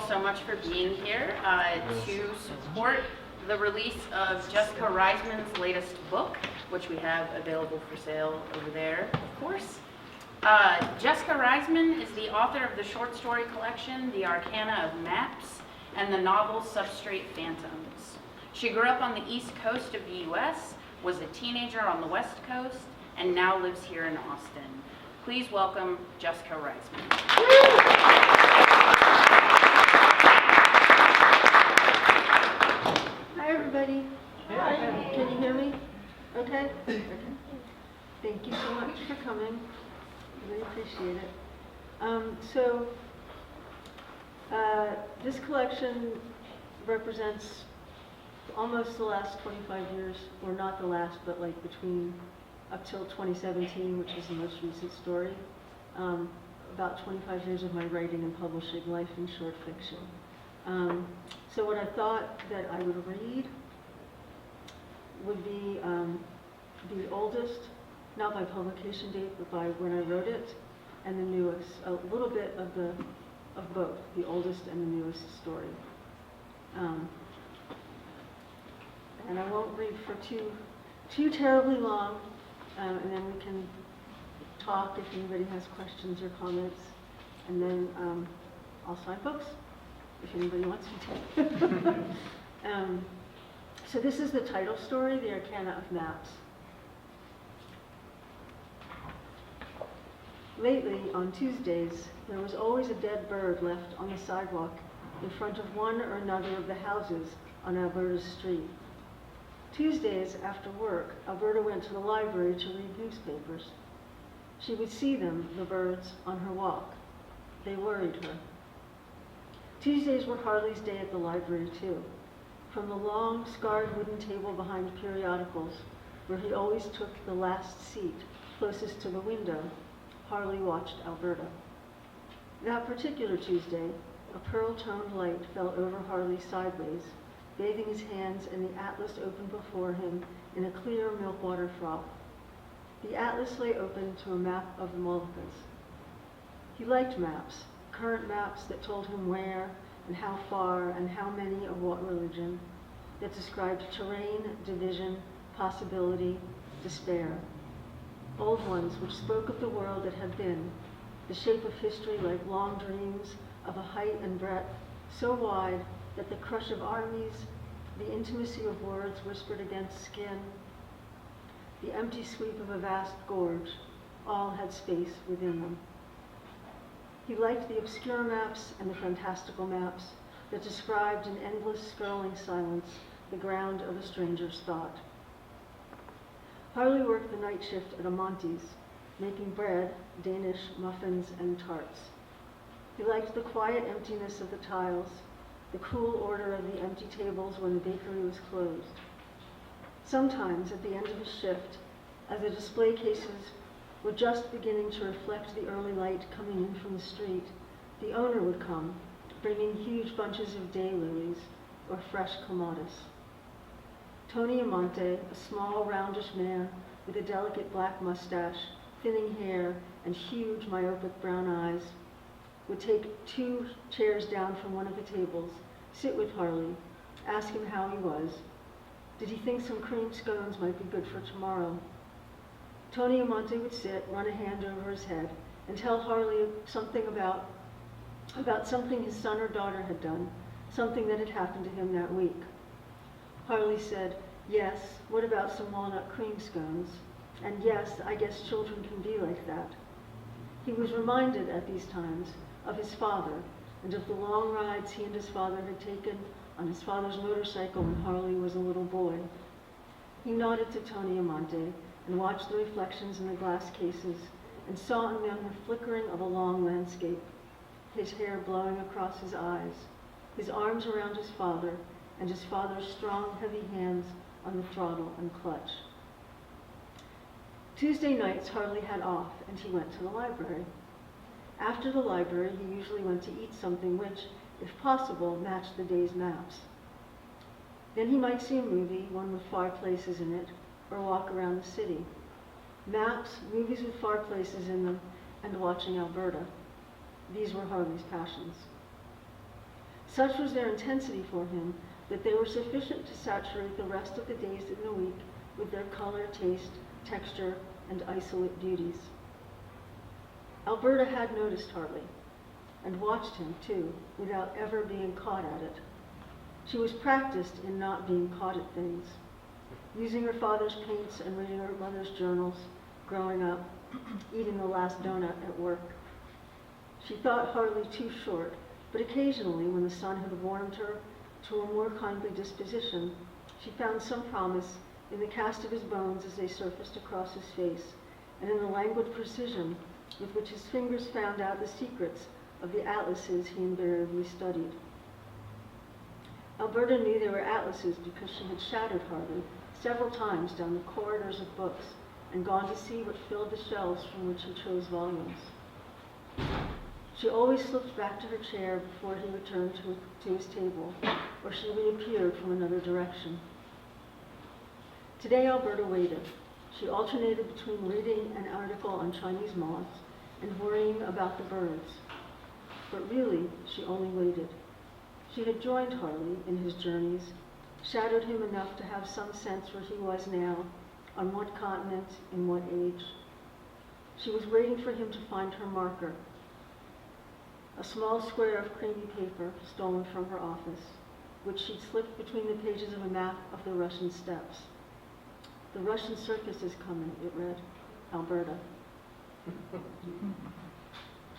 so much for being here to support the release of Jessica Reisman's latest book, which we have available for sale over there, of course. Jessica Reisman is the author of the short story collection, The Arcana of Maps, and the novel Substrate Phantoms. She grew up on the East Coast of the US, was a teenager on the West Coast, and now lives here in Austin. Please welcome Jessica Reisman. Hi, everybody. Hi. Can you hear me? Okay? Okay. Thank you so much for coming. I really appreciate it. This collection represents almost the last 25 years, or not the last, but like between up till 2017, which is the most recent story. About 25 years of my writing and publishing, life and short fiction. So what I thought that I would read would be the oldest, not by publication date, but by when I wrote it, and the newest, a little bit of both, the oldest and the newest story. And I won't read for too terribly long, and then we can talk if anybody has questions or comments, and then I'll sign books if anybody wants me to. So this is the title story, The Arcana of Maps. Lately, on Tuesdays, there was always a dead bird left on the sidewalk in front of one or another of the houses on Alberta's street. Tuesdays, after work, Alberta went to the library to read newspapers. She would see them, the birds, on her walk. They worried her. Tuesdays were Harley's day at the library, too. From the long, scarred wooden table behind periodicals, where he always took the last seat closest to the window, Harley watched Alberta. That particular Tuesday, a pearl-toned light fell over Harley sideways, bathing his hands in the atlas open before him in a clear milk-water froth. The atlas lay open to a map of the Moluccas. He liked maps, current maps that told him where and how far and how many of what religion, that described terrain, division, possibility, despair. Old ones which spoke of the world that had been, the shape of history like long dreams of a height and breadth so wide that the crush of armies, the intimacy of words whispered against skin, the empty sweep of a vast gorge, all had space within them. He liked the obscure maps and the fantastical maps that described in endless scrolling silence the ground of a stranger's thought. Harley worked the night shift at a Monty's, making bread, Danish, muffins, and tarts. He liked the quiet emptiness of the tiles, the cool order of the empty tables when the bakery was closed. Sometimes, at the end of his shift, as the display cases were just beginning to reflect the early light coming in from the street, the owner would come, bringing huge bunches of daylilies or fresh clematis. Tony Amante, a small, roundish man with a delicate black mustache, thinning hair, and huge, myopic brown eyes, would take 2 chairs down from one of the tables, sit with Harley, ask him how he was. Did he think some cream scones might be good for tomorrow? Tony Amante would sit, run a hand over his head, and tell Harley something about something his son or daughter had done, something that had happened to him that week. Harley said, yes, what about some walnut cream scones? And yes, I guess children can be like that. He was reminded at these times of his father and of the long rides he and his father had taken on his father's motorcycle when Harley was a little boy. He nodded to Tony Amante and watched the reflections in the glass cases and saw in them the flickering of a long landscape, his hair blowing across his eyes, his arms around his father, and his father's strong, heavy hands on the throttle and clutch. Tuesday nights Harley had off, and he went to the library. After the library, he usually went to eat something which, if possible, matched the day's maps. Then he might see a movie, one with far places in it, or walk around the city. Maps, movies with far places in them, and watching Alberta. These were Harley's passions. Such was their intensity for him that they were sufficient to saturate the rest of the days in the week with their color, taste, texture, and isolate beauties. Alberta had noticed Harley, and watched him, too, without ever being caught at it. She was practiced in not being caught at things, using her father's paints and reading her mother's journals, growing up, eating the last donut at work. She thought Harley too short, but occasionally, when the sun had warmed her to a more kindly disposition, she found some promise in the cast of his bones as they surfaced across his face, and in the languid precision with which his fingers found out the secrets of the atlases he invariably studied. Alberta knew they were atlases because she had shadowed Harley several times down the corridors of books and gone to see what filled the shelves from which he chose volumes. She always slipped back to her chair before he returned to his table, or she reappeared from another direction. Today, Alberta waited. She alternated between reading an article on Chinese moths and worrying about the birds. But really, she only waited. She had joined Harley in his journeys, shadowed him enough to have some sense where he was now, on what continent, in what age. She was waiting for him to find her marker, a small square of creamy paper stolen from her office, which she'd slipped between the pages of a map of the Russian steppes. "The Russian circus is coming," it read. Alberta.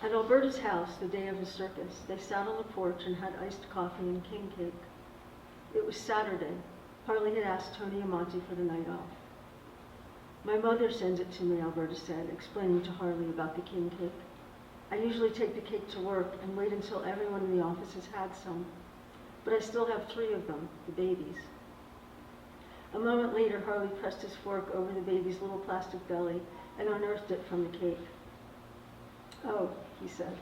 At Alberta's house, the day of the circus, they sat on the porch and had iced coffee and king cake. It was Saturday. Harley had asked Tony Amonte for the night off. "My mother sends it to me," Alberta said, explaining to Harley about the king cake. "I usually take the cake to work and wait until everyone in the office has had some. But I still have 3 of them, the babies." A moment later, Harley pressed his fork over the baby's little plastic belly and unearthed it from the cake. "Oh," he said.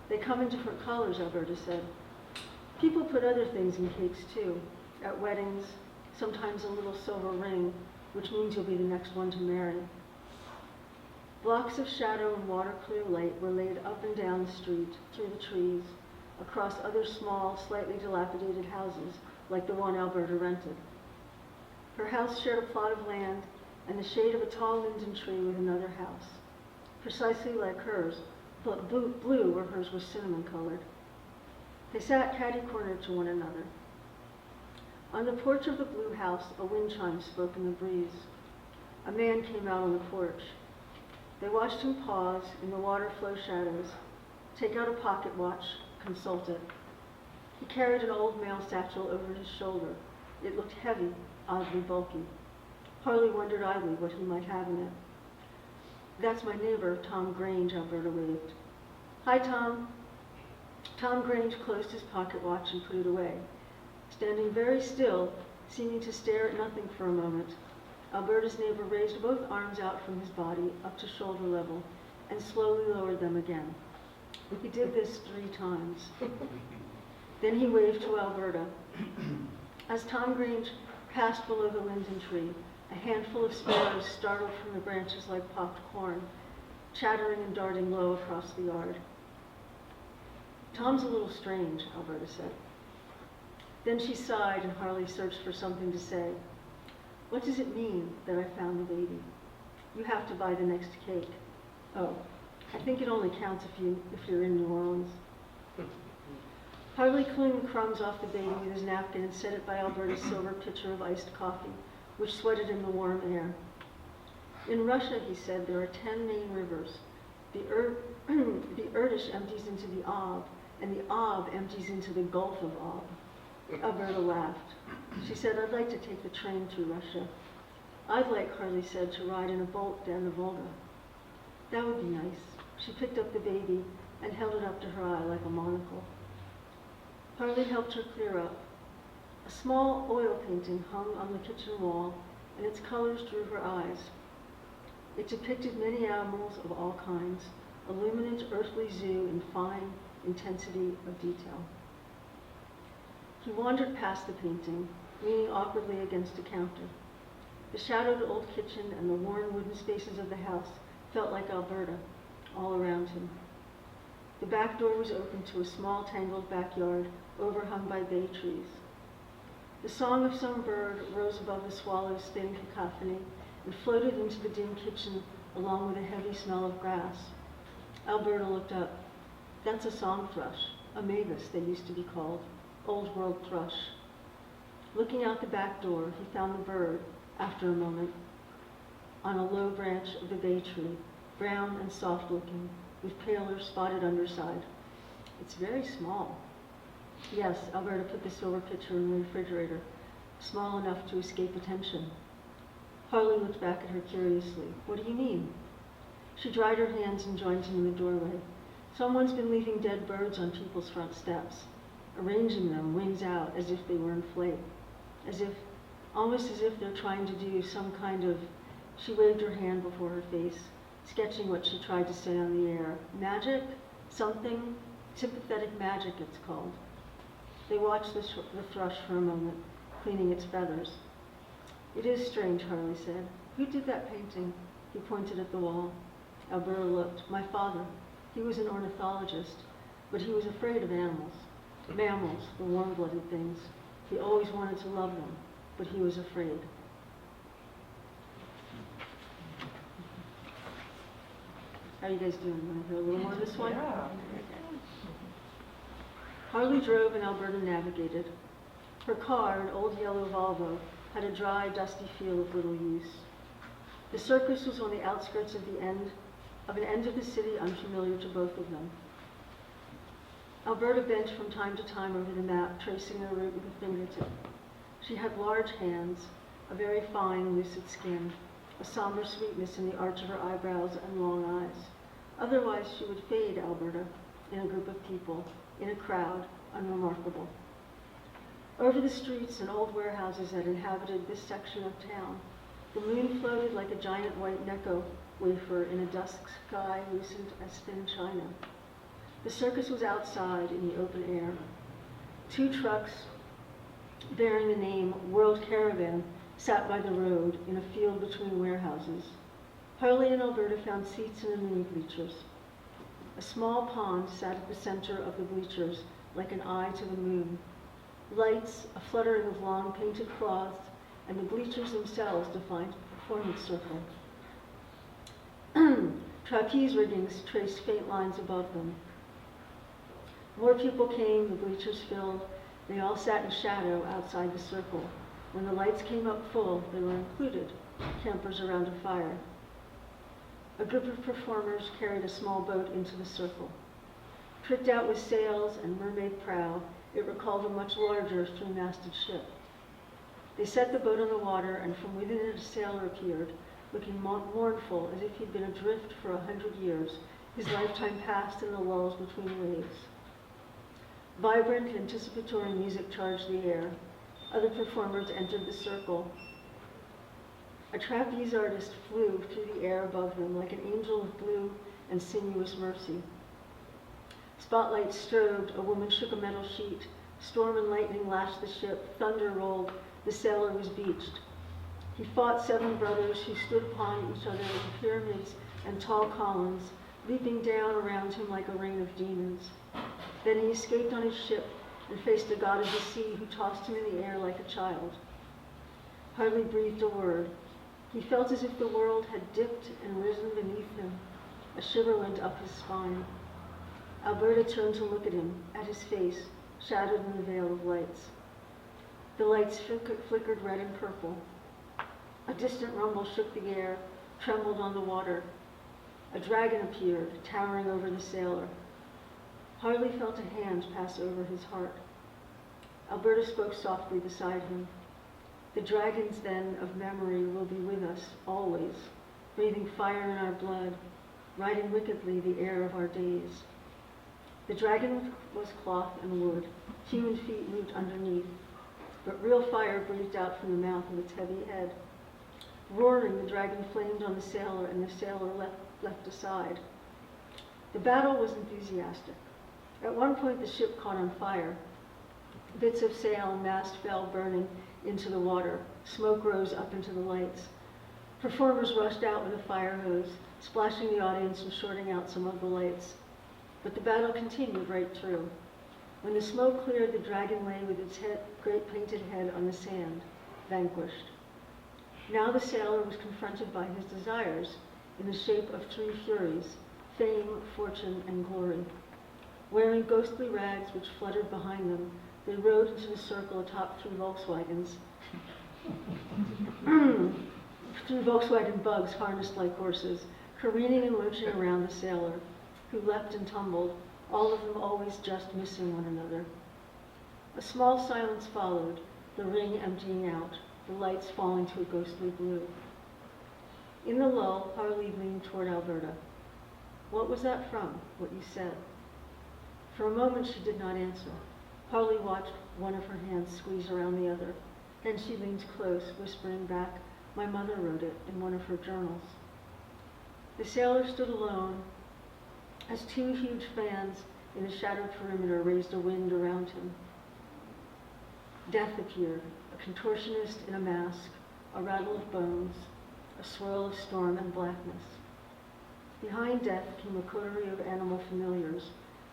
"They come in different colors," Alberta said. "People put other things in cakes, too. At weddings, sometimes a little silver ring, which means you'll be the next one to marry." Blocks of shadow and water-clear light were laid up and down the street, through the trees, across other small, slightly dilapidated houses, like the one Alberta rented. Her house shared a plot of land and the shade of a tall linden tree with another house, precisely like hers, but blue where hers was cinnamon-colored. They sat catty-cornered to one another. On the porch of the blue house, a wind chime spoke in the breeze. A man came out on the porch. They watched him pause in the water flow shadows, take out a pocket watch, consult it. He carried an old mail satchel over his shoulder. It looked heavy, oddly bulky. Harley wondered idly what he might have in it. "That's my neighbor, Tom Grange," Alberta waved. "Hi, Tom." Tom Grange closed his pocket watch and put it away. Standing very still, seeming to stare at nothing for a moment, Alberta's neighbor raised both arms out from his body up to shoulder level and slowly lowered them again. He did this 3 times. Then he waved to Alberta. As Tom Grange passed below the linden tree, a handful of sparrows startled from the branches like popped corn, chattering and darting low across the yard. "Tom's a little strange," Alberta said. Then she sighed and Harley searched for something to say. "What does it mean that I found the baby? You have to buy the next cake." "Oh, I think it only counts if you're in New Orleans." Harley cleaned the crumbs off the baby with his napkin and set it by Alberta's silver pitcher of iced coffee, which sweated in the warm air. "In Russia," he said, "there are 10 main rivers. The Irtysh empties into the Ob, and the Ob empties into the Gulf of Ob." Alberta laughed. She said, "I'd like to take the train through Russia." "I'd like," Harley said, "to ride in a boat down the Volga." "That would be nice." She picked up the baby and held it up to her eye like a monocle. Harley helped her clear up. A small oil painting hung on the kitchen wall, and its colors drew her eyes. It depicted many animals of all kinds, a luminant earthly zoo in fine intensity of detail. He wandered past the painting, leaning awkwardly against a counter. The shadowed old kitchen and the worn wooden spaces of the house felt like Alberta, all around him. The back door was open to a small tangled backyard overhung by bay trees. The song of some bird rose above the swallow's thin cacophony and floated into the dim kitchen along with a heavy smell of grass. Alberta looked up. That's a song thrush, a mavis they used to be called, old world thrush. Looking out the back door, he found the bird, after a moment, on a low branch of the bay tree, brown and soft looking, with paler spotted underside. It's very small. Yes, Alberta put the silver pitcher in the refrigerator, small enough to escape attention. Harley looked back at her curiously. What do you mean? She dried her hands and joined him in the doorway. Someone's been leaving dead birds on people's front steps, arranging them wings out as if they were in flight, almost as if they're trying to do some kind of, she waved her hand before her face, sketching what she tried to say on the air. Magic? Something? Sympathetic magic, it's called. They watched the thrush for a moment, cleaning its feathers. It is strange, Harley said. Who did that painting? He pointed at the wall. Alberta looked. My father. He was an ornithologist, but he was afraid of animals. Mammals, the warm-blooded things. He always wanted to love them, but he was afraid. How are you guys doing? Want to hear a little more of this one? Yeah. Harley drove and Alberta navigated. Her car, an old yellow Volvo, had a dry, dusty feel of little use. The circus was on the outskirts of an end of the city unfamiliar to both of them. Alberta bent from time to time over the map, tracing her route with a fingertip. She had large hands, a very fine, lucid skin, a somber sweetness in the arch of her eyebrows and long eyes. Otherwise, she would fade Alberta in a group of people, in a crowd, unremarkable. Over the streets and old warehouses that inhabited this section of town, the moon floated like a giant white Necco wafer in a dusk sky lucent as thin china. The circus was outside in the open air. 2 trucks bearing the name World Caravan sat by the road in a field between warehouses. Harley and Alberta found seats in the mini bleachers. A small pond sat at the center of the bleachers like an eye to the moon. Lights, a fluttering of long painted cloths, and the bleachers themselves defined a performance circle. Trapeze riggings traced faint lines above them. More people came, the bleachers filled. They all sat in shadow outside the circle. When the lights came up full, they were included, campers around a fire. A group of performers carried a small boat into the circle. Tricked out with sails and mermaid prow, it recalled a much larger 3-masted ship. They set the boat on the water, and from within it a sailor appeared, looking mournful as if he'd been adrift for 100 years, his lifetime passed in the lulls between waves. Vibrant, anticipatory music charged the air. Other performers entered the circle. A trapeze artist flew through the air above them like an angel of blue and sinuous mercy. Spotlights strobed, a woman shook a metal sheet. Storm and lightning lashed the ship, thunder rolled, the sailor was beached. He fought 7 brothers who stood upon each other in pyramids and tall columns, leaping down around him like a rain of demons. Then he escaped on his ship and faced a god of the sea who tossed him in the air like a child. Hardly breathed a word. He felt as if the world had dipped and risen beneath him. A shiver went up his spine. Alberta turned to look at him, at his face, shadowed in the veil of lights. The lights flickered red and purple. A distant rumble shook the air, trembled on the water. A dragon appeared, towering over the sailor. Harley felt a hand pass over his heart. Alberta spoke softly beside him. The dragons, then, of memory will be with us, always, breathing fire in our blood, riding wickedly the air of our days. The dragon was cloth and wood. Human feet moved underneath, but real fire breathed out from the mouth of its heavy head. Roaring, the dragon flamed on the sailor, and the sailor leapt aside. The battle was enthusiastic. At one point, the ship caught on fire. Bits of sail and mast fell burning into the water. Smoke rose up into the lights. Performers rushed out with a fire hose, splashing the audience and shorting out some of the lights. But the battle continued right through. When the smoke cleared, the dragon lay with its great painted head on the sand, vanquished. Now the sailor was confronted by his desires in the shape of three furies, fame, fortune, and glory. Wearing ghostly rags which fluttered behind them, they rode into the circle atop three Volkswagen bugs harnessed like horses, careening and lurching around the sailor, who leapt and tumbled, all of them always just missing one another. A small silence followed, the ring emptying out, the lights falling to a ghostly blue. In the lull, Harley leaned toward Alberta. What was that from, what you said? For a moment she did not answer. Harley watched one of her hands squeeze around the other. Then she leaned close, whispering back, my mother wrote it in one of her journals. The sailor stood alone as two huge fans in a shadowed perimeter raised a wind around him. Death appeared, a contortionist in a mask, a rattle of bones, a swirl of storm and blackness. Behind Death came a coterie of animal familiars,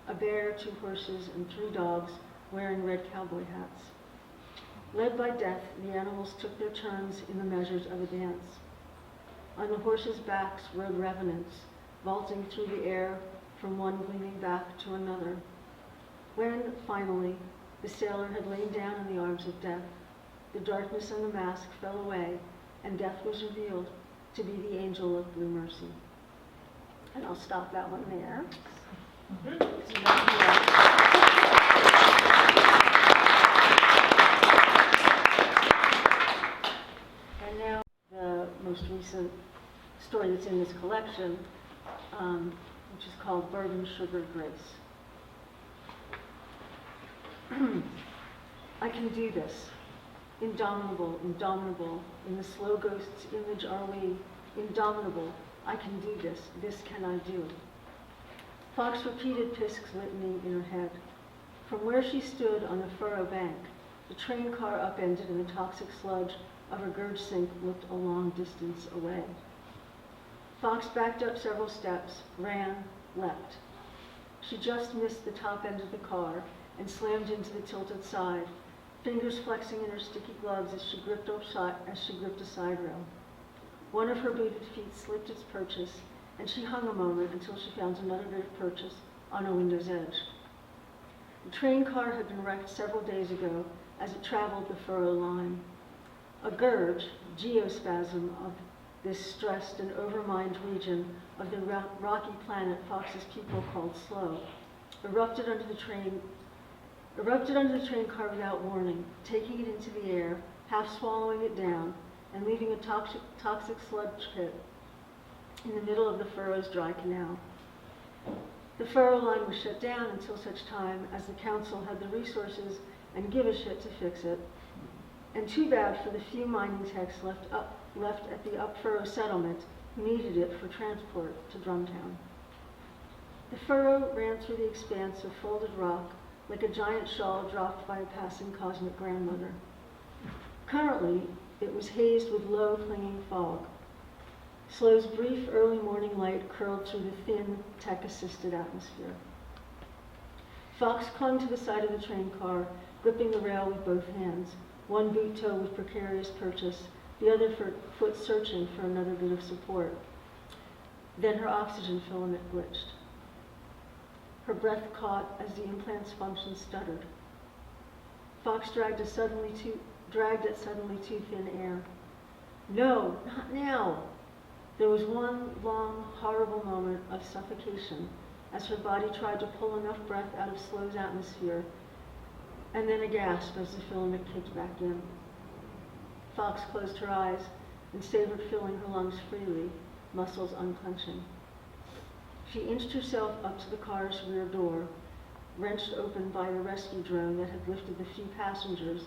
a bear, two horses, and three dogs wearing red cowboy hats. Led by Death, the animals took their turns in the measures of a dance. On the horses' backs rode revenants, vaulting through the air from one gleaming back to another. When, finally, the sailor had lain down in the arms of Death, the darkness and the mask fell away, and Death was revealed to be the angel of blue mercy. And I'll stop that one there. And now the most recent story that's in this collection, which is called Bourbon Sugar Grace. I can do this. Indomitable, indomitable. In the slow ghost's image are we. Indomitable. I can do this. This can I do. Fox repeated Pisk's litany in her head. From where she stood on the furrow bank, the train car upended and the toxic sludge of her gurge sink looked a long distance away. Fox backed up several steps, ran, leapt. She just missed the top end of the car and slammed into the tilted side, fingers flexing in her sticky gloves as she gripped a side rail. One of her booted feet slipped its purchase, and she hung a moment until she found another bit of purchase on a window's edge. The train car had been wrecked several days ago as it traveled the furrow line. A gurge, geospasm of this stressed and overmined region of the rocky planet Fox's people called Slow, erupted under the train car without warning, taking it into the air, half swallowing it down, and leaving a toxic sludge pit in the middle of the furrow's dry canal. The furrow line was shut down until such time as the council had the resources and give a shit to fix it. And too bad for the few mining techs left at the up furrow settlement who needed it for transport to Drumtown. The furrow ran through the expanse of folded rock like a giant shawl dropped by a passing cosmic grandmother. Currently, it was hazed with low, clinging fog. Slow's brief early morning light curled through the thin, tech-assisted atmosphere. Fox clung to the side of the train car, gripping the rail with both hands, one boot toe with precarious purchase, the other foot searching for another bit of support. Then her oxygen filament glitched. Her breath caught as the implant's function stuttered. Fox dragged at suddenly too thin air. No, not now. There was one long, horrible moment of suffocation as her body tried to pull enough breath out of Slow's atmosphere, and then a gasp as the filament kicked back in. Fox closed her eyes and savored filling her lungs freely, muscles unclenching. She inched herself up to the car's rear door, wrenched open by the rescue drone that had lifted the few passengers,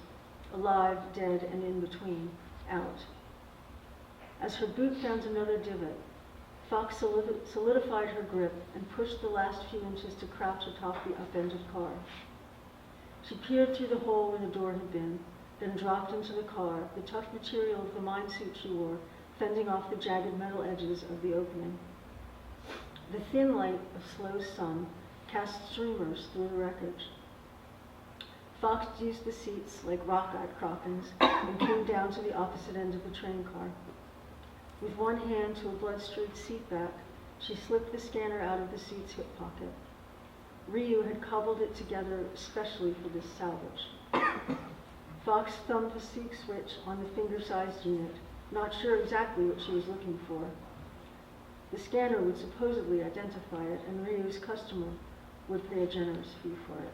alive, dead, and in between, out. As her boot found another divot, Fox solidified her grip and pushed the last few inches to crouch atop the upended car. She peered through the hole where the door had been, then dropped into the car, the tough material of the mine suit she wore fending off the jagged metal edges of the opening. The thin light of Slow's sun cast streamers through the wreckage. Fox used the seats like rock-eyed crockens and came down to the opposite end of the train car. With one hand to a blood-streaked seat back, she slipped the scanner out of the seat's hip pocket. Ryu had cobbled it together especially for this salvage. Fox thumbed the seek switch on the finger-sized unit, not sure exactly what she was looking for. The scanner would supposedly identify it, and Ryu's customer would pay a generous fee for it.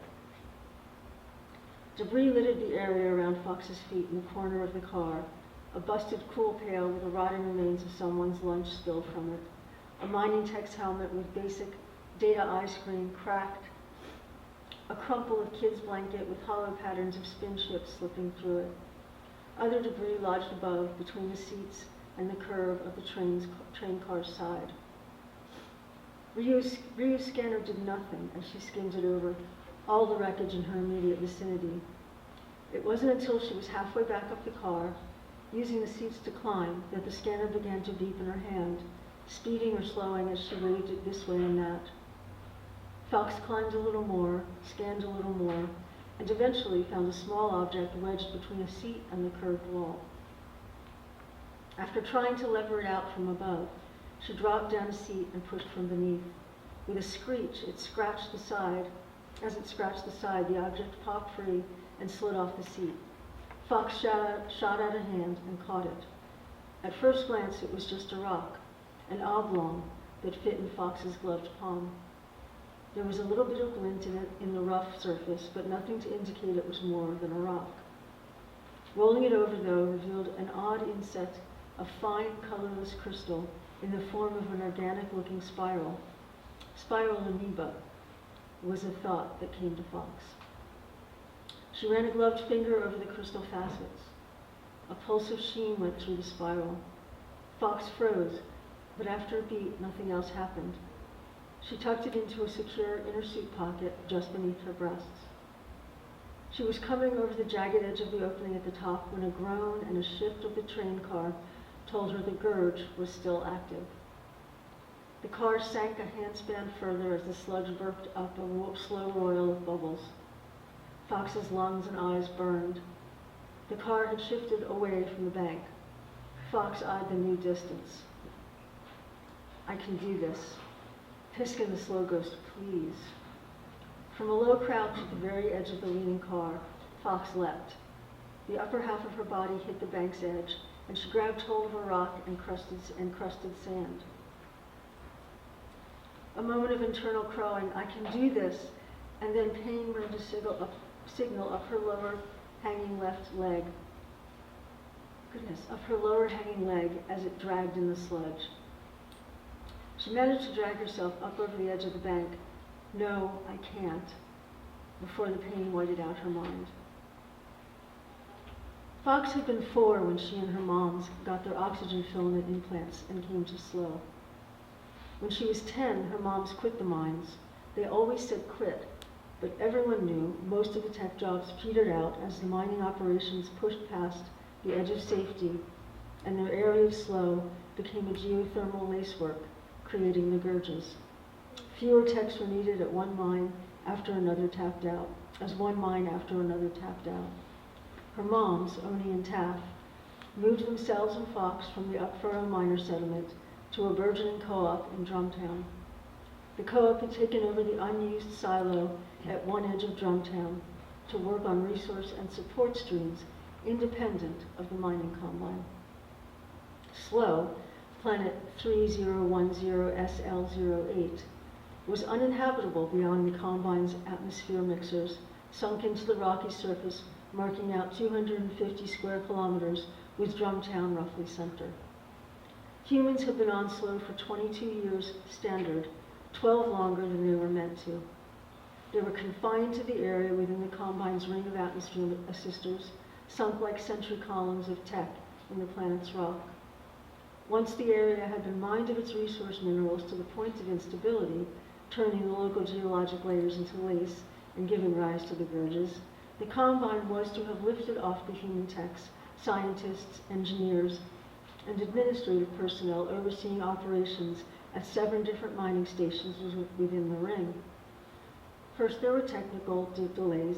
Debris littered the area around Fox's feet in the corner of the car, a busted pool pail with the rotting remains of someone's lunch spilled from it, a mining tech's helmet with basic data eye screen cracked, a crumple of kid's blanket with hollow patterns of spin ships slipping through it. Other debris lodged above, between the seats and the curve of the train car's side. Ryu's scanner did nothing as she skimmed it over all the wreckage in her immediate vicinity. It wasn't until she was halfway back up the car, using the seats to climb, that the scanner began to beep in her hand, speeding or slowing as she waved it this way and that. Fox climbed a little more, scanned a little more, and eventually found a small object wedged between a seat and the curved wall. After trying to lever it out from above, she dropped down a seat and pushed from beneath. With a screech, it scratched the side. As it scratched the side, the object popped free and slid off the seat. Fox shot out a hand and caught it. At first glance, it was just a rock, an oblong that fit in Fox's gloved palm. There was a little bit of glint in it in the rough surface, but nothing to indicate it was more than a rock. Rolling it over, though, revealed an odd inset of fine, colorless crystal in the form of an organic-looking spiral. Spiral amoeba was a thought that came to Fox. She ran a gloved finger over the crystal facets. A pulse of sheen went through the spiral. Fox froze, but after a beat, nothing else happened. She tucked it into a secure inner suit pocket just beneath her breasts. She was coming over the jagged edge of the opening at the top when a groan and a shift of the train car told her the gurge was still active. The car sank a handspan further as the sludge burped up a slow roil of bubbles. Fox's lungs and eyes burned. The car had shifted away from the bank. Fox eyed the new distance. I can do this. Piskin the slow ghost, please. From a low crouch at the very edge of the leaning car, Fox leapt. The upper half of her body hit the bank's edge, and she grabbed hold of a rock and crusted sand. A moment of internal crowing, I can do this, and then pain burned a signal up her lower hanging left leg. Up her lower hanging leg as it dragged in the sludge. She managed to drag herself up over the edge of the bank. No, I can't, before the pain whited out her mind. Fox had been 4 when she and her moms got their oxygen filament implants and came to slow. When she was 10, her moms quit the mines. They always said quit, but everyone knew most of the tech jobs petered out as the mining operations pushed past the edge of safety, and their area of slow became a geothermal lacework, creating the gurges. Fewer techs were needed at one mine after another tapped out, as one mine after another tapped out. Her moms, Oni and Taff, moved themselves and Fox from the Upfurrow miner settlement to a burgeoning co-op in Drumtown. The co-op had taken over the unused silo at one edge of Drumtown to work on resource and support streams independent of the mining combine. Slow, planet 3010SL08, was uninhabitable beyond the combine's atmosphere mixers, sunk into the rocky surface, marking out 250 square kilometers with Drumtown roughly center. Humans have been on Slow for 22 years standard, 12 longer than they were meant to. They were confined to the area within the combine's ring of atmosphere assisters, sunk like sentry columns of tech in the planet's rock. Once the area had been mined of its resource minerals to the point of instability, turning the local geologic layers into lace and giving rise to the gurges, the combine was to have lifted off the human techs, scientists, engineers, and administrative personnel overseeing operations at 7 different mining stations within the ring. First there were technical delays,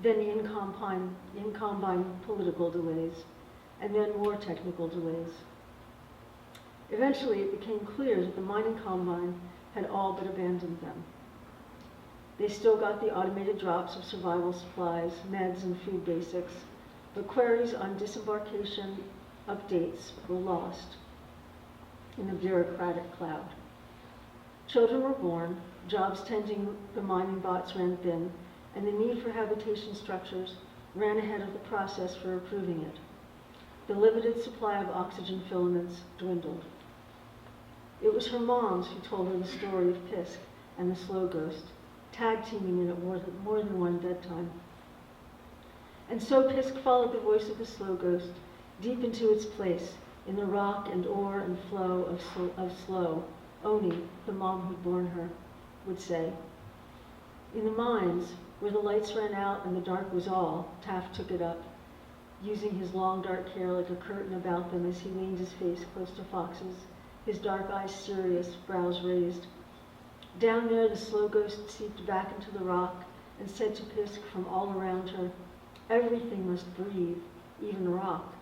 then in-combine political delays, and then more technical delays. Eventually it became clear that the mining combine had all but abandoned them. They still got the automated drops of survival supplies, meds, and food basics, but queries on disembarkation updates were lost in the bureaucratic cloud. Children were born, jobs tending the mining bots ran thin, and the need for habitation structures ran ahead of the process for approving it. The limited supply of oxygen filaments dwindled. It was her moms who told her the story of Pisk and the slow ghost, tag-teaming it at more than one bedtime. And so Pisk followed the voice of the slow ghost deep into its place in the rock and ore and flow of slow, Oni, the mom who'd born her, would say. In the mines, where the lights ran out and the dark was all, Taft took it up, using his long dark hair like a curtain about them as he leaned his face close to Fox's, his dark eyes serious, brows raised. Down there, the slow ghost seeped back into the rock and said to Pisk from all around her, "Everything must breathe, even rock."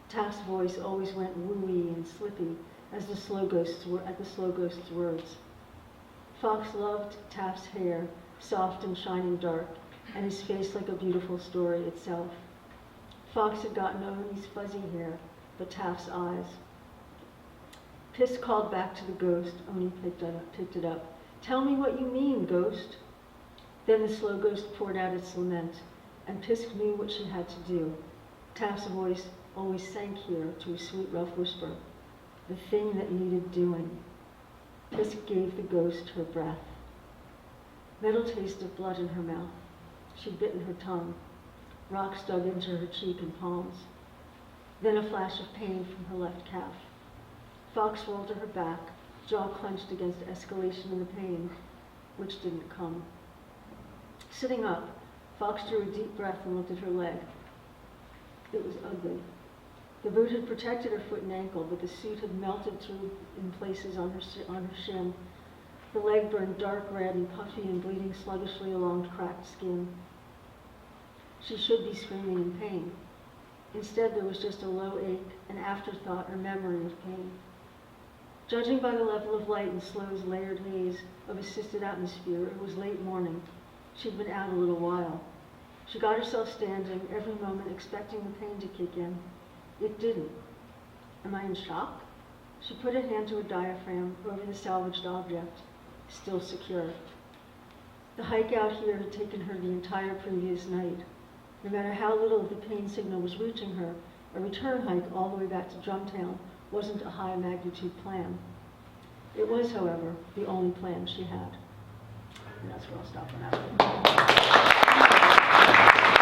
Taft's voice always went wooey and slippy at the slow ghost's words. Fox loved Taft's hair, soft and shining dark, and his face like a beautiful story itself. Fox had gotten Oni's fuzzy hair, but Taft's eyes. Pisk called back to the ghost. Oni picked it up. "Tell me what you mean, ghost." Then the slow ghost poured out its lament, and Pisk knew what she had to do. Taft's voice always sank here to a sweet, rough whisper. The thing that needed doing. Pisk gave the ghost her breath. Metal taste of blood in her mouth. She'd bitten her tongue. Rocks dug into her cheek and palms. Then a flash of pain from her left calf. Fox rolled to her back, jaw clenched against escalation in the pain, which didn't come. Sitting up, Fox drew a deep breath and looked at her leg. It was ugly. The boot had protected her foot and ankle, but the suit had melted through in places on her shin. The leg burned dark red and puffy and bleeding sluggishly along cracked skin. She should be screaming in pain. Instead, there was just a low ache, an afterthought or memory of pain. Judging by the level of light in Slow's layered haze of assisted atmosphere, it was late morning. She'd been out a little while. She got herself standing, every moment expecting the pain to kick in. It didn't. Am I in shock? She put a hand to her diaphragm over the salvaged object, still secure. The hike out here had taken her the entire previous night. No matter how little of the pain signal was reaching her, a return hike all the way back to Drumtown wasn't a high-magnitude plan. It was, however, the only plan she had. And that's where I'll stop on that one.